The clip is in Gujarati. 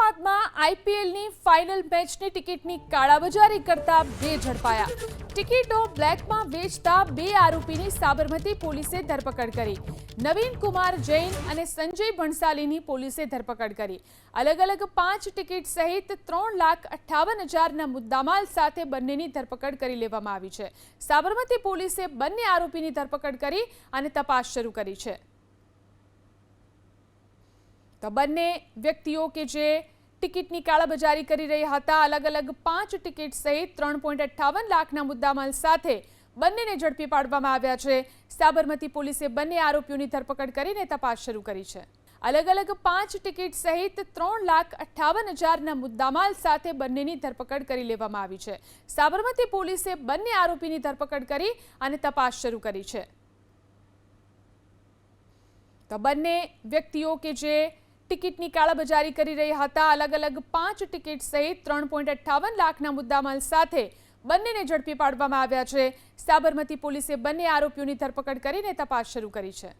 અમદાવાદમાં આઈપીએલની ફાઇનલ મેચની ટિકિટની કાળાબજારી કરતા બે ઝડપાયા। ટિકિટો બ્લેકમાં વેચતા બે આરોપીની સાબરમતી પોલીસે ધરપકડ કરી। નવીન કુમાર જૈન અને સંજય ભણસાલીની પોલીસે ધરપકડ કરી। અલગ અલગ 5 ટિકિટ સહિત 3,58,000ના મુદ્દામાલ સાથે બંનેની ધરપકડ કરી લેવામાં આવી છે। સાબરમતી પોલીસે બંને આરોપીની ધરપકડ કરી અને તપાસ શરૂ કરી છે। તો બંને વ્યક્તિઓ કે જે ટિકિટની કાળાબજારી કરી રહ્યા હતા, અલગ અલગ 5 ટિકિટ સહિત 3.58 લાખના મુદ્દામાલ સાથે બંનેને ઝડપી પાડવામાં આવ્યા છે। સાબરમતી પોલીસે બંને આરોપીઓની ધરપકડ કરીને તપાસ શરૂ કરી છે। અલગ અલગ 5 ટિકિટ સહિત 3,58,000ના મુદ્દામાલ સાથે બંનેની ધરપકડ કરી લેવામાં આવી છે। સાબરમતી પોલીસે બંને આરોપીની ધરપકડ કરી અને તપાસ શરૂ કરી છે। તો બંને વ્યક્તિઓ કે જે ટિકિટની કાળાબજારી કરી રહ્યા હતા, અલગ અલગ 5 ટિકિટ સહિત 3.58 લાખના મુદ્દામાલ સાથે બંનેને ઝડપી પાડવામાં આવ્યા છે। સાબરમતી પોલીસે બંને આરોપીઓની ધરપકડ કરીને તપાસ શરૂ કરી છે।